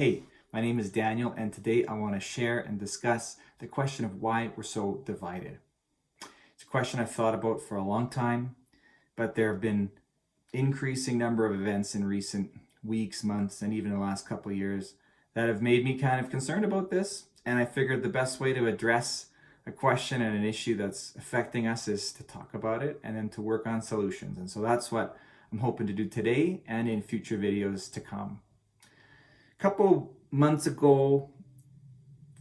Hey, my name is Daniel, and today I want to share and discuss the question of why we're so divided. It's a question I've thought about for a long time, but there have been increasing number of events in recent weeks, months, and even the last couple of years that have made me kind of concerned about this. And I figured the best way to address a question and an issue that's affecting us is to talk about it and then to work on solutions. And so that's what I'm hoping to do today and in future videos to come. A couple months ago,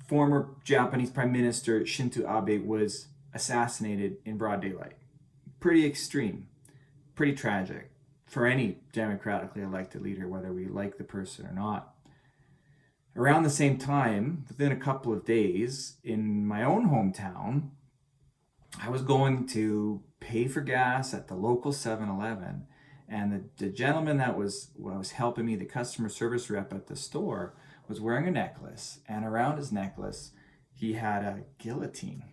former Japanese Prime Minister Shinzo Abe was assassinated in broad daylight. Pretty extreme, pretty tragic for any democratically elected leader, whether we like the person or not. Around the same time, within a couple of days, in my own hometown, I was going to pay for gas at the local 7-Eleven, and the gentleman that was helping me, the customer service rep at the store, was wearing a necklace, and around his necklace he had a guillotine.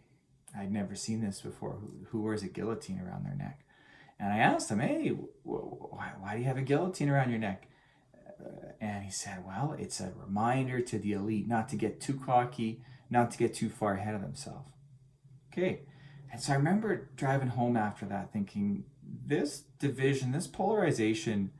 I'd never seen this before. Who wears a guillotine around their neck? And I asked him, hey, why do you have a guillotine around your neck? And he said, well, it's a reminder to the elite not to get too cocky, not to get too far ahead of themselves. Okay. And so I remember driving home after that thinking, this division, this polarization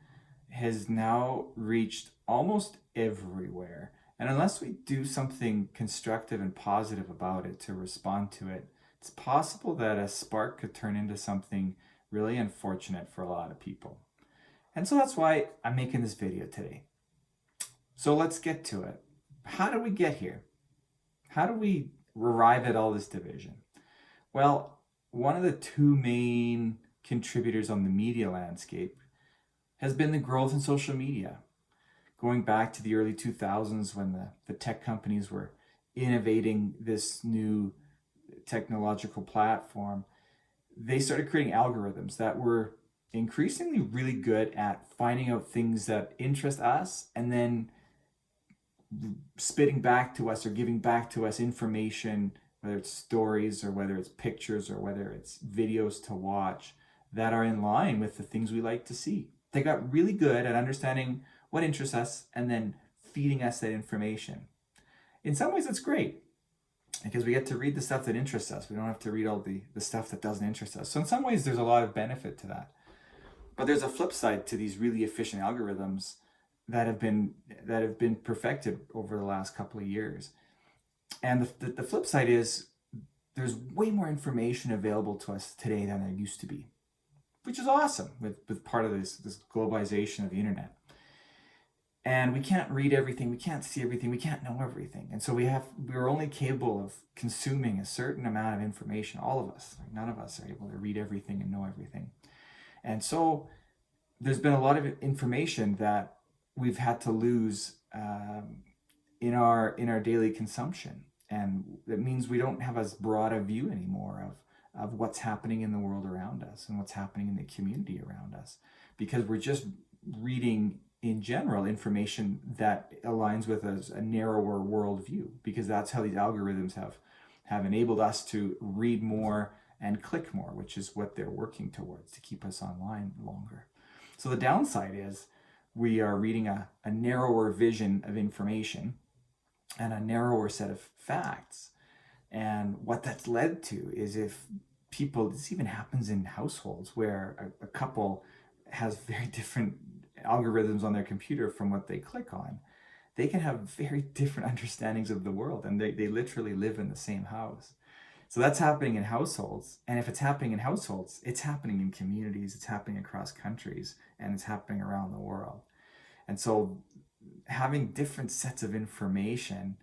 has now reached almost everywhere. And unless we do something constructive and positive about it to respond to it, it's possible that a spark could turn into something really unfortunate for a lot of people. And so that's why I'm making this video today. So let's get to it. How do we get here? How do we arrive at all this division? Well, one of the two main contributors on the media landscape has been the growth in social media. Going back to the early 2000s when the tech companies were innovating this new technological platform, they started creating algorithms that were increasingly really good at finding out things that interest us and then spitting back to us or giving back to us information, whether it's stories or whether it's pictures or whether it's videos to watch that are in line with the things we like to see. They got really good at understanding what interests us and then feeding us that information. In some ways, it's great because we get to read the stuff that interests us. We don't have to read all the stuff that doesn't interest us. So in some ways, there's a lot of benefit to that. But there's a flip side to these really efficient algorithms that have been perfected over the last couple of years. And the flip side is there's way more information available to us today than there used to be, which is awesome with part of this globalization of the internet. And we can't read everything, we can't see everything, we can't know everything. And so we're only capable of consuming a certain amount of information, all of us. Like none of us are able to read everything and know everything. And so there's been a lot of information that we've had to lose in our daily consumption. And that means we don't have as broad a view anymore of what's happening in the world around us and what's happening in the community around us, because we're just reading in general information that aligns with a narrower worldview, because that's how these algorithms have enabled us to read more and click more, which is what they're working towards to keep us online longer. So the downside is we are reading a narrower vision of information and a narrower set of facts. And what that's led to is this even happens in households where a couple has very different algorithms on their computer from what they click on. They can have very different understandings of the world, and they literally live in the same house. So that's happening in households. And if it's happening in households, it's happening in communities, it's happening across countries, and it's happening around the world. And so having different sets of information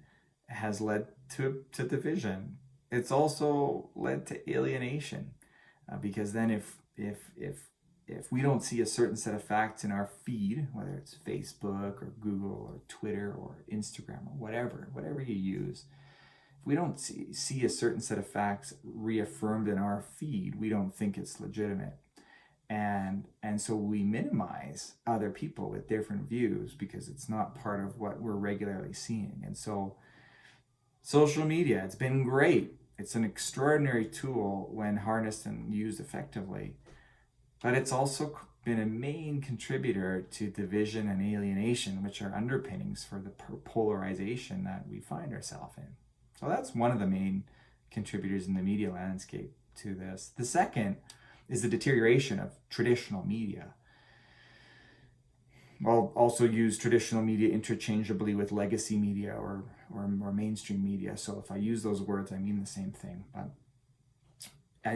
has led to division. It's also led to alienation, because then if we don't see a certain set of facts in our feed, whether it's Facebook or Google or Twitter or Instagram or whatever you use, if we don't see a certain set of facts reaffirmed in our feed, we don't think it's legitimate. And so we minimize other people with different views because it's not part of what we're regularly seeing. And so social media, it's been great. It's an extraordinary tool when harnessed and used effectively, but it's also been a main contributor to division and alienation, which are underpinnings for the polarization that we find ourselves in. So that's one of the main contributors in the media landscape to this. The second is the deterioration of traditional media. I'll also use traditional media interchangeably with legacy media or mainstream media. So if I use those words, I mean the same thing. But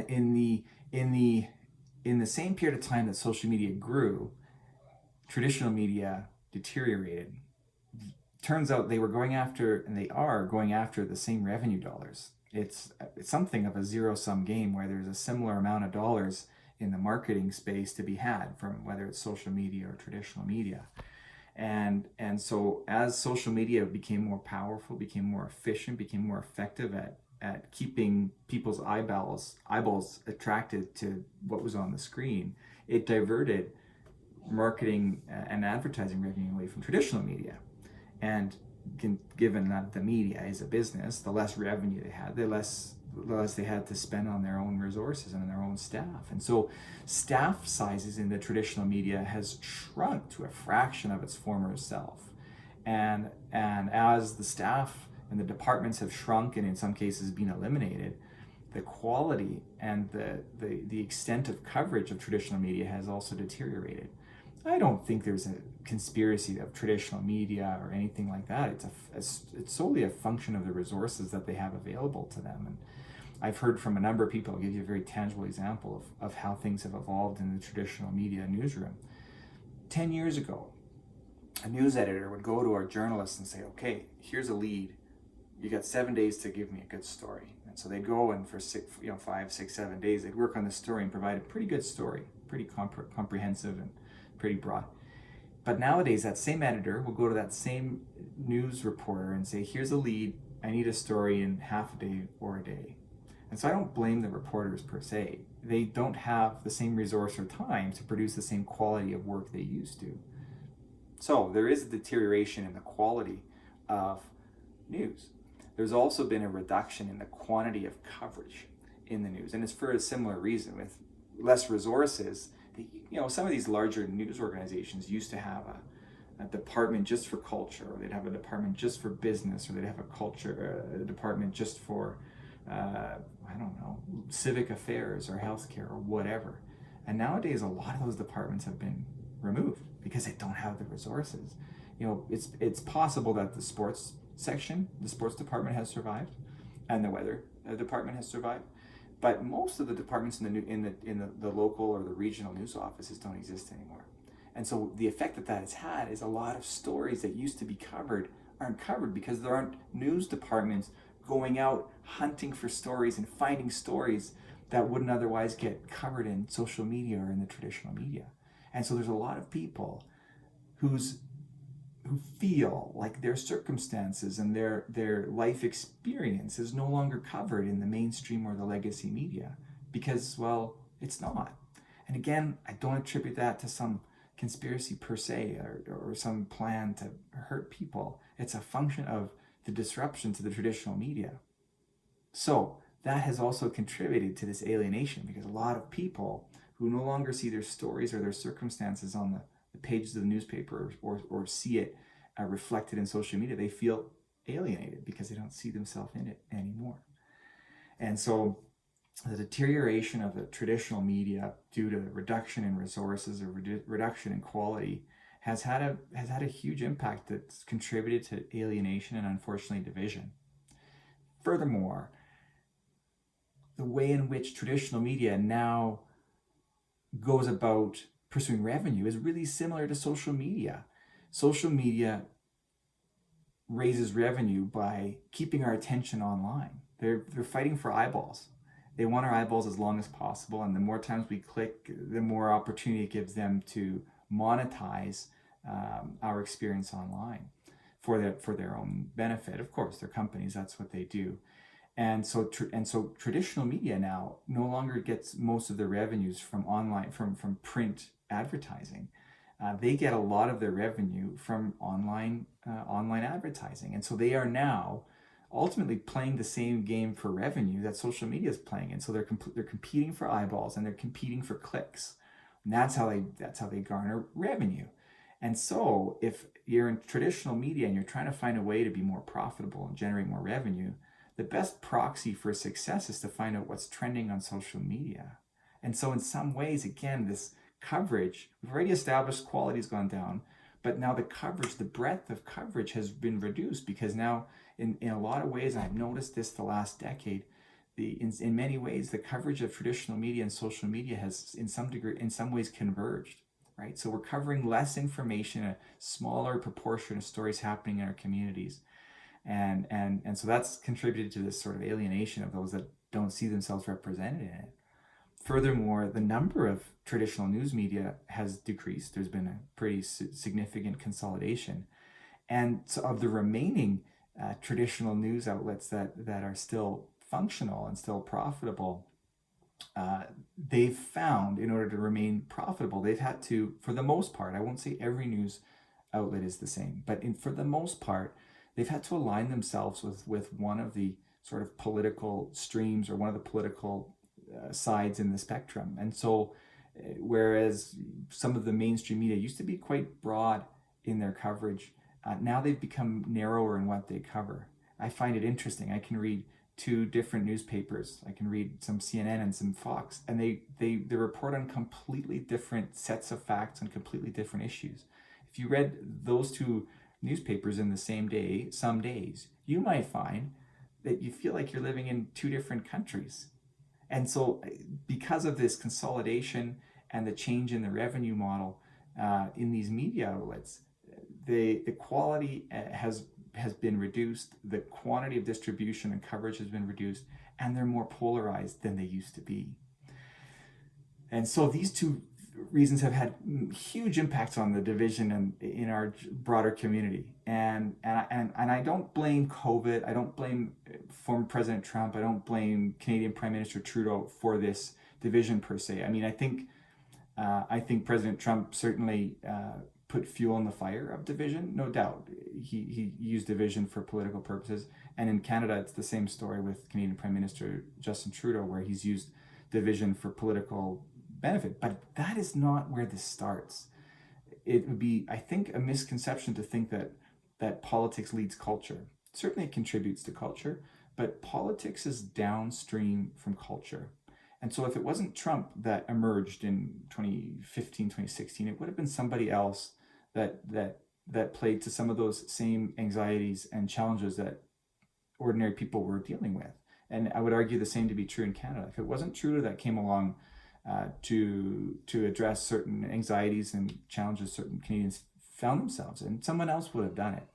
in the same period of time that social media grew, traditional media deteriorated. Turns out they were going after, and they are going after, the same revenue dollars. It's something of a zero-sum game where there's a similar amount of dollars in the marketing space to be had from whether it's social media or traditional media. And so as social media became more powerful, became more efficient, became more effective at keeping people's eyeballs attracted to what was on the screen, it diverted marketing and advertising revenue away from traditional media. And given that the media is a business, the less revenue they had, the less they had to spend on their own resources and on their own staff. And so staff sizes in the traditional media has shrunk to a fraction of its former self. And as the staff and the departments have shrunk and in some cases been eliminated, the quality and the extent of coverage of traditional media has also deteriorated. I don't think there's a conspiracy of traditional media or anything like that. It's solely a function of the resources that they have available to them. And I've heard from a number of people. I'll give you a very tangible example of how things have evolved in the traditional media newsroom. 10 years ago, a news editor would go to our journalists and say, okay, here's a lead. You got 7 days to give me a good story. And so they'd go and for 5, 6, 7 days, they'd work on the story and provide a pretty good story, pretty comprehensive and pretty broad. But nowadays, that same editor will go to that same news reporter and say, here's a lead. I need a story in half a day or a day. And so I don't blame the reporters per se. They don't have the same resource or time to produce the same quality of work they used to. So there is a deterioration in the quality of news. There's also been a reduction in the quantity of coverage in the news. And it's for a similar reason. With less resources, some of these larger news organizations used to have a department just for culture, or they'd have a department just for business, or they'd have a department just for civic affairs or healthcare or whatever. And nowadays, a lot of those departments have been removed because they don't have the resources. It's possible that the sports department has survived, and the weather department has survived, but most of the departments in the local or the regional news offices don't exist anymore. And so the effect that has had is a lot of stories that used to be covered aren't covered because there aren't news departments going out hunting for stories and finding stories that wouldn't otherwise get covered in social media or in the traditional media. And so there's a lot of people who feel like their circumstances and their life experience is no longer covered in the mainstream or the legacy media because, well, it's not. And again, I don't attribute that to some conspiracy per se or some plan to hurt people. It's a function of the disruption to the traditional media. So that has also contributed to this alienation because a lot of people who no longer see their stories or their circumstances on the pages of the newspaper or see it reflected in social media, they feel alienated because they don't see themselves in it anymore. And so the deterioration of the traditional media due to the reduction in resources or reduction in quality has had a huge impact that's contributed to alienation and unfortunately division. Furthermore, the way in which traditional media now goes about pursuing revenue is really similar to social media. Social media raises revenue by keeping our attention online. They're fighting for eyeballs. They want our eyeballs as long as possible, and the more times we click, the more opportunity it gives them to monetize our experience online for their own benefit. Of course, they're companies, that's what they do. And so traditional media now no longer gets most of their revenues from online, from print advertising. They get a lot of their revenue from online advertising. And so they are now ultimately playing the same game for revenue that social media is playing. And so they're competing for eyeballs and they're competing for clicks. And that's how they garner revenue. And so if you're in traditional media and you're trying to find a way to be more profitable and generate more revenue, the best proxy for success is to find out what's trending on social media. And so in some ways, again, this coverage, we've already established quality's gone down, but now the coverage, the breadth of coverage has been reduced, because now in a lot of ways, I've noticed this the last decade, in many ways, the coverage of traditional media and social media has in some ways converged, right? So we're covering less information, a smaller proportion of stories happening in our communities. And so that's contributed to this sort of alienation of those that don't see themselves represented in it. Furthermore, the number of traditional news media has decreased. There's been a pretty significant consolidation. And so of the remaining traditional news outlets that are still functional and still profitable, they've found, in order to remain profitable, they've had to, for the most part, I won't say every news outlet is the same, but for the most part, they've had to align themselves with one of the sort of political streams or one of the political sides in the spectrum. And so whereas some of the mainstream media used to be quite broad in their coverage, now they've become narrower in what they cover. I find it interesting. I can read two different newspapers. I can read some CNN and some Fox, and they report on completely different sets of facts and completely different issues. If you read those two newspapers in the same day, some days, you might find that you feel like you're living in two different countries. And so because of this consolidation and the change in the revenue model in these media outlets, the quality has been reduced, the quantity of distribution and coverage has been reduced, and they're more polarized than they used to be. And so these two reasons have had huge impacts on the division and in our broader community. And I don't blame COVID. I don't blame former President Trump. I don't blame Canadian Prime Minister Trudeau for this division per se. I mean, I think President Trump certainly put fuel on the fire of division, no doubt. He used division for political purposes. And in Canada, it's the same story with Canadian Prime Minister Justin Trudeau, where he's used division for political benefit. But that is not where this starts. It would be, I think, a misconception to think that politics leads culture. Certainly it contributes to culture, but politics is downstream from culture. And so if it wasn't Trump that emerged in 2015, 2016, it would have been somebody else that played to some of those same anxieties and challenges that ordinary people were dealing with. And I would argue the same to be true in Canada. If it wasn't Trudeau that came along to address certain anxieties and challenges certain Canadians found themselves in, someone else would have done it.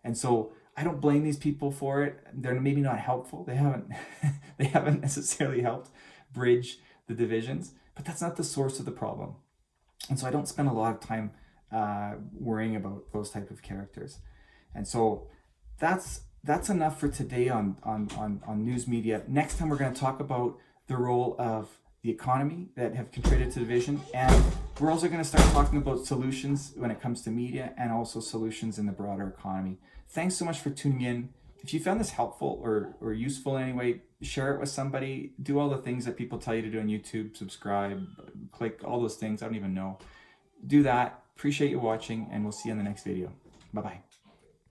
And so I don't blame these people for it. They're maybe not helpful. They haven't necessarily helped bridge the divisions, but that's not the source of the problem. And so I don't spend a lot of time worrying about those type of characters. And so that's enough for today on news media. Next time we're going to talk about the role of the economy that have contributed to division, and we're also going to start talking about solutions when it comes to media and also solutions in the broader economy. Thanks so much for tuning in. If you found this helpful or useful in any way, share it with somebody. Do all the things that people tell you to do on YouTube. Subscribe, click all those things. I don't even know. Do that. Appreciate you watching, and we'll see you in the next video. Bye-bye.